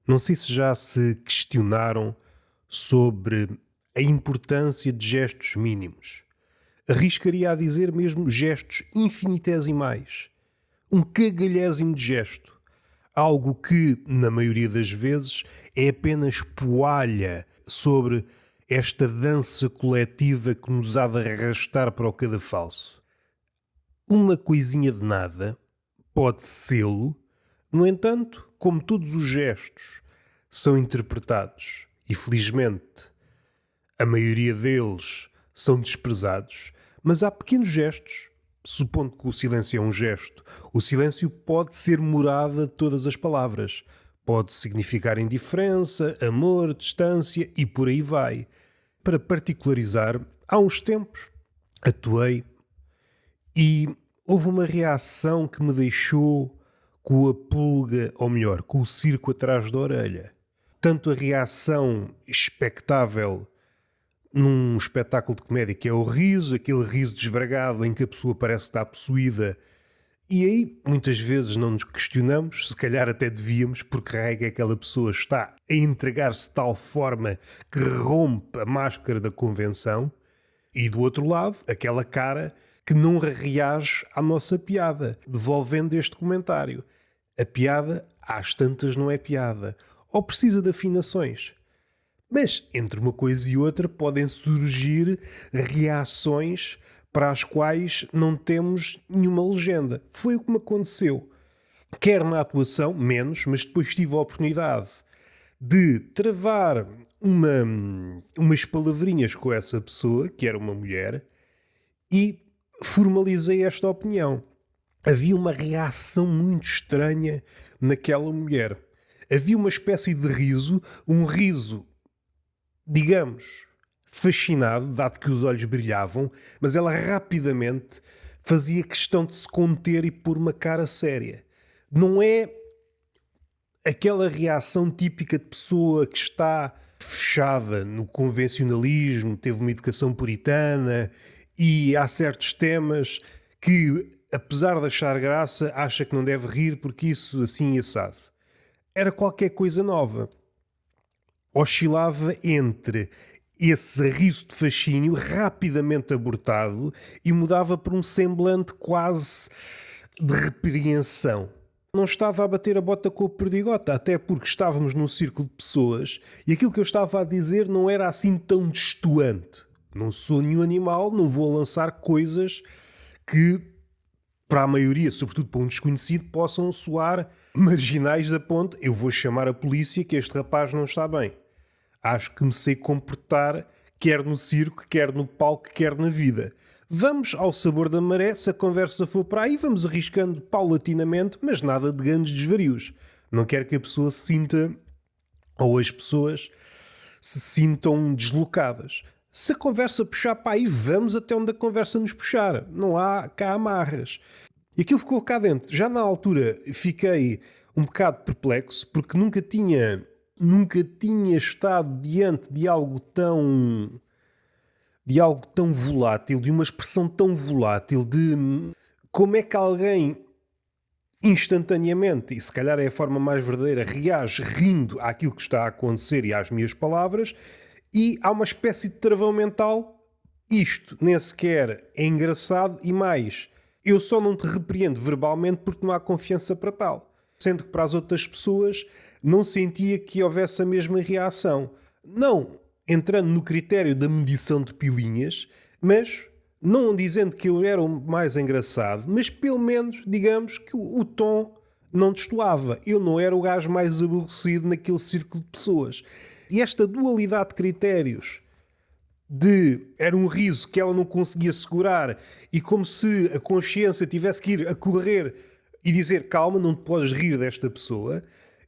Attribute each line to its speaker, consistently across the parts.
Speaker 1: Não sei se já se questionaram sobre a importância de gestos mínimos. Arriscaria a dizer mesmo gestos infinitesimais. Um cagalhésimo de gesto. Algo que, na maioria das vezes, é apenas poalha sobre esta dança coletiva que nos há de arrastar para o cadafalso. Uma coisinha de nada pode sê-lo, no entanto, como todos os gestos são interpretados e, felizmente, a maioria deles são desprezados, mas há pequenos gestos, supondo que o silêncio é um gesto, o silêncio pode ser morada de todas as palavras. Pode significar indiferença, amor, distância e por aí vai. Para particularizar, há uns tempos atuei e houve uma reação que me deixou com a pulga, ou melhor, com o circo atrás da orelha. Tanto a reação expectável num espetáculo de comédia, que é o riso, aquele riso desbragado em que a pessoa parece que está possuída. E aí, muitas vezes não nos questionamos, se calhar até devíamos, porque raio que aquela pessoa está a entregar-se de tal forma que rompe a máscara da convenção. E do outro lado, aquela cara que não reage à nossa piada, devolvendo este comentário. A piada, às tantas, não é piada. Ou precisa de afinações. Mas, entre uma coisa e outra, podem surgir reações para as quais não temos nenhuma legenda. Foi o que me aconteceu. Quer na atuação, menos, mas depois tive a oportunidade de travar umas palavrinhas com essa pessoa, que era uma mulher, e formalizei esta opinião. Havia uma reação muito estranha naquela mulher. Havia uma espécie de riso, um riso, digamos, fascinado, dado que os olhos brilhavam, mas ela rapidamente fazia questão de se conter e pôr uma cara séria. Não é aquela reação típica de pessoa que está fechada no convencionalismo, teve uma educação puritana e há certos temas que, apesar de achar graça, acha que não deve rir porque isso assim é assado. Era qualquer coisa nova. Oscilava entre esse riso de fascínio rapidamente abortado e mudava para um semblante quase de repreensão. Não estava a bater a bota com a perdigota, até porque estávamos num círculo de pessoas e aquilo que eu estava a dizer não era assim tão destoante. Não sou nenhum animal, não vou lançar coisas que, para a maioria, sobretudo para um desconhecido, possam soar marginais a ponto eu vou chamar a polícia que este rapaz não está bem. Acho que me sei comportar, quer no circo, quer no palco, quer na vida. Vamos ao sabor da maré, se a conversa for para aí, vamos arriscando paulatinamente, mas nada de grandes desvarios. Não quero que a pessoa se sinta, ou as pessoas, se sintam deslocadas. Se a conversa puxar para aí, vamos até onde a conversa nos puxar. Não há cá amarras. E aquilo ficou cá dentro. Já na altura fiquei um bocado perplexo, porque nunca tinha estado diante de algo tão volátil, de uma expressão tão volátil, de como é que alguém instantaneamente, e se calhar é a forma mais verdadeira, reage rindo àquilo que está a acontecer e às minhas palavras, e há uma espécie de travão mental. Isto nem sequer é engraçado e mais, eu só não te repreendo verbalmente porque não há confiança para tal. Sendo que para as outras pessoas não sentia que houvesse a mesma reação. Não entrando no critério da medição de pilinhas, mas não dizendo que eu era o mais engraçado, mas pelo menos, digamos, que o tom não destoava. Eu não era o gajo mais aborrecido naquele círculo de pessoas. E esta dualidade de critérios era um riso que ela não conseguia segurar e como se a consciência tivesse que ir a correr e dizer calma, não te podes rir desta pessoa.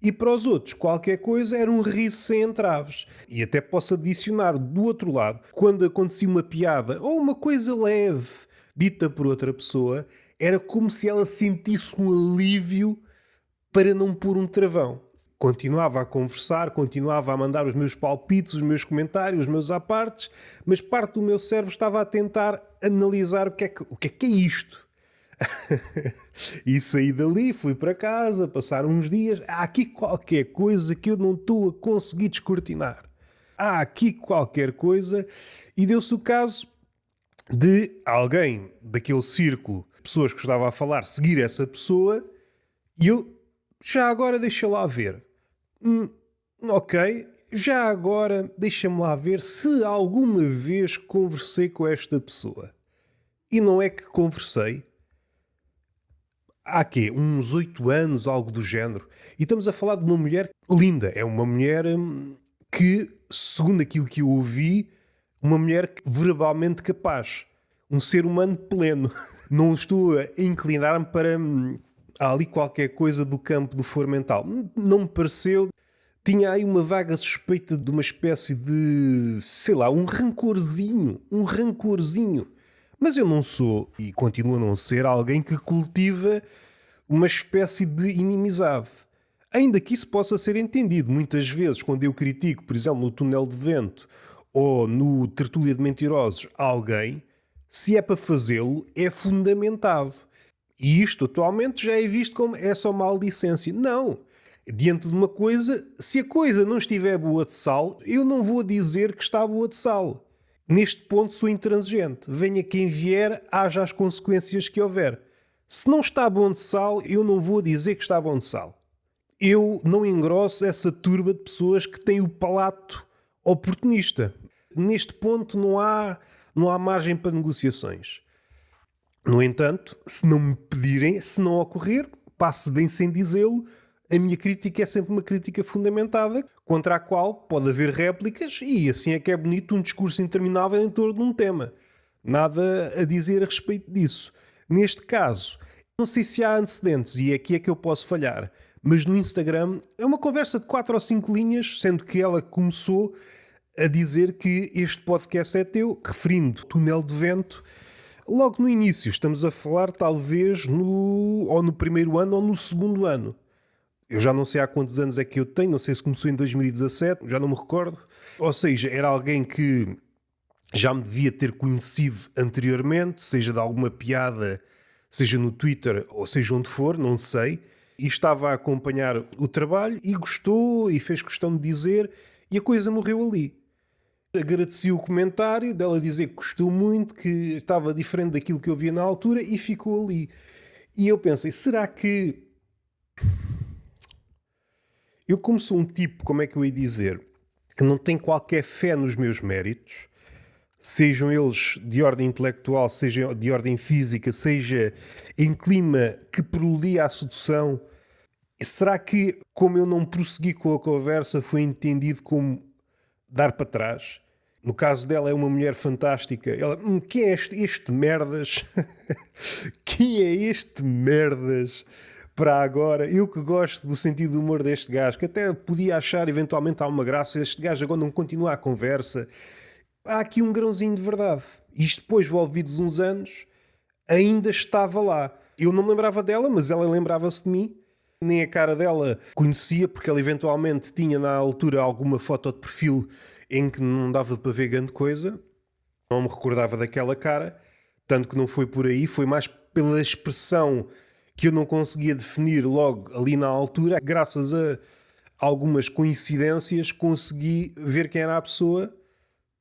Speaker 1: E para os outros, qualquer coisa era um riso sem entraves. E até posso adicionar do outro lado, quando acontecia uma piada ou uma coisa leve dita por outra pessoa, era como se ela sentisse um alívio para não pôr um travão. Continuava a conversar, continuava a mandar os meus palpites, os meus comentários, os meus apartes, mas parte do meu cérebro estava a tentar analisar o que é isto. E saí dali, fui para casa, passaram uns dias. Há aqui qualquer coisa que eu não estou a conseguir descortinar. Há aqui qualquer coisa. E deu-se o caso de alguém daquele círculo, pessoas que estava a falar, seguir essa pessoa. E eu, já agora deixa lá ver. Ok, já agora deixa-me lá ver se alguma vez conversei com esta pessoa. E não é que conversei. Há quê? Uns 8 anos, algo do género. E estamos a falar de uma mulher linda. É uma mulher que, segundo aquilo que eu ouvi, uma mulher verbalmente capaz. Um ser humano pleno. Não estou a inclinar-me para há ali qualquer coisa do campo do foro mental. Não me pareceu. Tinha aí uma vaga suspeita de uma espécie de, sei lá, um rancorzinho. Um rancorzinho. Mas eu não sou, e continuo a não ser, alguém que cultiva uma espécie de inimizade. Ainda que isso possa ser entendido. Muitas vezes, quando eu critico, por exemplo, no Túnel de Vento ou no Tertúlia de Mentirosos, alguém, se é para fazê-lo, é fundamentado. E isto atualmente já é visto como é só maldicência. Não. Diante de uma coisa, se a coisa não estiver boa de sal, eu não vou dizer que está boa de sal. Neste ponto sou intransigente. Venha quem vier, haja as consequências que houver. Se não está bom de sal, eu não vou dizer que está bom de sal. Eu não engrosso essa turba de pessoas que têm o palato oportunista. Neste ponto não há margem para negociações. No entanto, se não me pedirem, se não ocorrer, passe bem sem dizê-lo, a minha crítica é sempre uma crítica fundamentada, contra a qual pode haver réplicas, e assim é que é bonito um discurso interminável em torno de um tema. Nada a dizer a respeito disso. Neste caso, não sei se há antecedentes, e aqui é que eu posso falhar, mas no Instagram é uma conversa de 4 ou 5 linhas, sendo que ela começou a dizer que este podcast é teu, referindo Túnel de Vento. Logo no início, estamos a falar talvez ou no primeiro ano ou no segundo ano. Eu já não sei há quantos anos é que eu tenho, não sei se começou em 2017, já não me recordo. Ou seja, era alguém que já me devia ter conhecido anteriormente, seja de alguma piada, seja no Twitter ou seja onde for, não sei. E estava a acompanhar o trabalho e gostou e fez questão de dizer, e a coisa morreu ali. Agradeci o comentário dela dizer que gostou muito, que estava diferente daquilo que eu via na altura e ficou ali. E eu pensei, será que eu, como sou um tipo, como é que eu ia dizer, que não tem qualquer fé nos meus méritos, sejam eles de ordem intelectual, seja de ordem física, seja em clima que preludia à sedução, será que, como eu não prossegui com a conversa, foi entendido como dar para trás? No caso dela é uma mulher fantástica. Ela, quem é este merdas? Quem é este merdas? Para agora, eu que gosto do sentido do humor deste gajo, que até podia achar eventualmente alguma graça, este gajo agora não continua a conversa. Há aqui um grãozinho de verdade. Isto depois, envolvidos uns anos, ainda estava lá. Eu não me lembrava dela, mas ela lembrava-se de mim. Nem a cara dela conhecia, porque ela eventualmente tinha na altura alguma foto de perfil em que não dava para ver grande coisa. Não me recordava daquela cara, tanto que não foi por aí, foi mais pela expressão que eu não conseguia definir logo ali na altura. Graças a algumas coincidências consegui ver quem era a pessoa,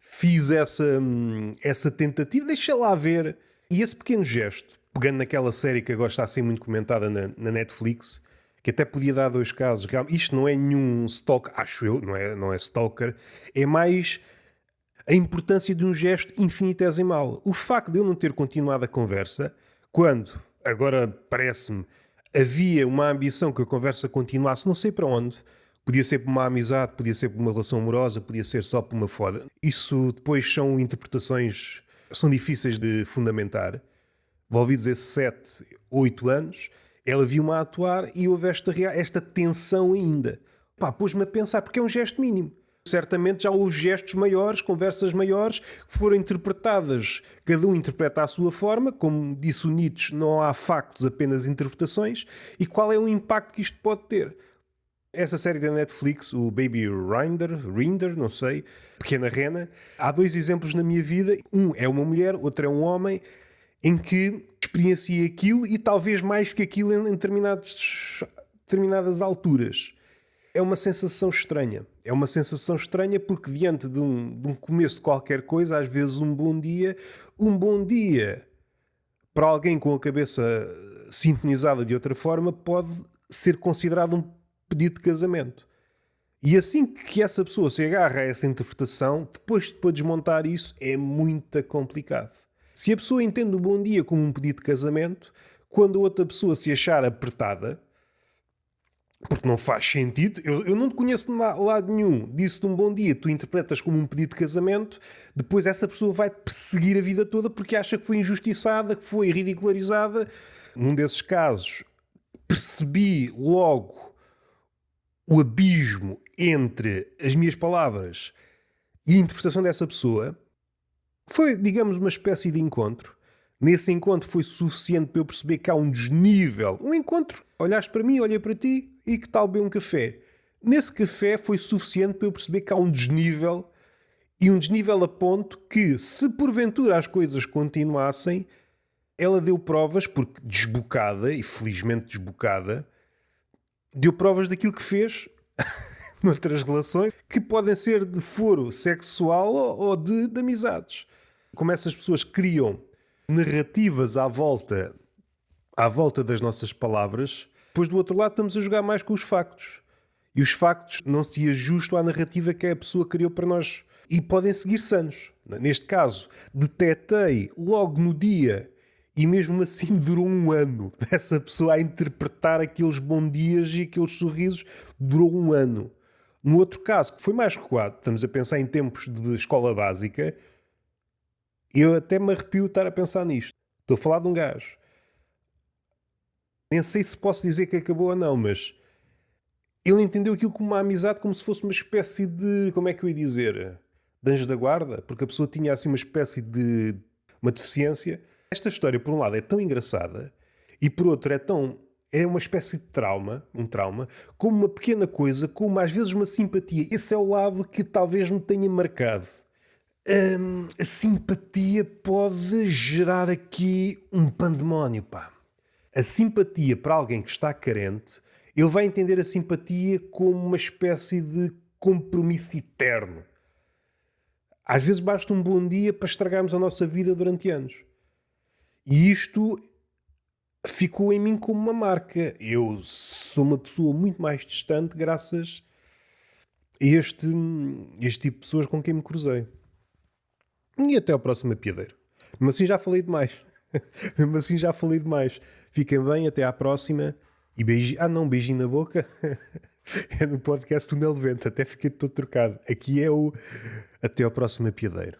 Speaker 1: fiz essa tentativa, deixa lá ver. E esse pequeno gesto, pegando naquela série que agora está a ser muito comentada na Netflix, que até podia dar 2 casos. Isto não é nenhum stalker, acho eu, não é stalker, é mais a importância de um gesto infinitesimal. O facto de eu não ter continuado a conversa, quando, agora parece-me, havia uma ambição que a conversa continuasse, não sei para onde, podia ser por uma amizade, podia ser por uma relação amorosa, podia ser só por uma foda. Isso depois são interpretações, são difíceis de fundamentar. Envolvidos esses 7, 8 anos, ela viu-me a atuar e houve esta tensão ainda. Pá, pôs-me a pensar, porque é um gesto mínimo. Certamente já houve gestos maiores, conversas maiores, que foram interpretadas. Cada um interpreta à sua forma. Como disse o Nietzsche, não há factos, apenas interpretações. E qual é o impacto que isto pode ter? Essa série da Netflix, o Baby Rinder, não sei, Pequena Rena, há 2 exemplos na minha vida. Um é uma mulher, outro é um homem. em que experiencia aquilo e talvez mais que aquilo em determinadas alturas. É uma sensação estranha. É uma sensação estranha porque diante de um começo de qualquer coisa, às vezes um bom dia para alguém com a cabeça sintonizada de outra forma pode ser considerado um pedido de casamento. E assim que essa pessoa se agarra a essa interpretação, depois de poder desmontar isso, é muito complicado. Se a pessoa entende o bom dia como um pedido de casamento, quando a outra pessoa se achar apertada, porque não faz sentido, eu não te conheço de lado nenhum, disse-te um bom dia, tu interpretas como um pedido de casamento, depois essa pessoa vai-te perseguir a vida toda porque acha que foi injustiçada, que foi ridicularizada. Num desses casos, percebi logo o abismo entre as minhas palavras e a interpretação dessa pessoa. Foi, digamos, uma espécie de encontro. Nesse encontro foi suficiente para eu perceber que há um desnível. Um encontro, olhaste para mim, olhei para ti e que tal beber um café? Nesse café foi suficiente para eu perceber que há um desnível, e um desnível a ponto que, se porventura as coisas continuassem, ela deu provas, porque desbocada, e felizmente desbocada, deu provas daquilo que fez noutras relações, que podem ser de foro sexual ou de amizades. Como essas pessoas criam narrativas à volta das nossas palavras, depois do outro lado estamos a jogar mais com os factos. E os factos não se ajustam à narrativa que a pessoa criou para nós. E podem seguir-se anos. Neste caso, detetei logo no dia, e mesmo assim durou um ano, dessa pessoa a interpretar aqueles bons dias e aqueles sorrisos, durou um ano. No outro caso, que foi mais recuado, estamos a pensar em tempos de escola básica, eu até me arrepio de estar a pensar nisto. Estou a falar de um gajo. Nem sei se posso dizer que acabou ou não, mas ele entendeu aquilo como uma amizade, como se fosse uma espécie de, como é que eu ia dizer, de anjo da guarda, porque a pessoa tinha assim uma espécie de uma deficiência. Esta história, por um lado, é tão engraçada e por outro é uma espécie de trauma, um trauma, como uma pequena coisa, como às vezes uma simpatia. Esse é o lado que talvez me tenha marcado. A simpatia pode gerar aqui um pandemónio, pá. A simpatia para alguém que está carente, ele vai entender a simpatia como uma espécie de compromisso eterno. Às vezes basta um bom dia para estragarmos a nossa vida durante anos. E isto ficou em mim como uma marca. Eu sou uma pessoa muito mais distante graças a este tipo de pessoas com quem me cruzei. E até ao próximo apiadeiro. Mesmo assim já falei demais. Mesmo assim já falei demais. Fiquem bem, até à próxima. E beijinho. Ah não, beijinho na boca. É no podcast Túnel de Vento. Até fiquei todo trocado. Aqui é o até ao próximo apiadeiro.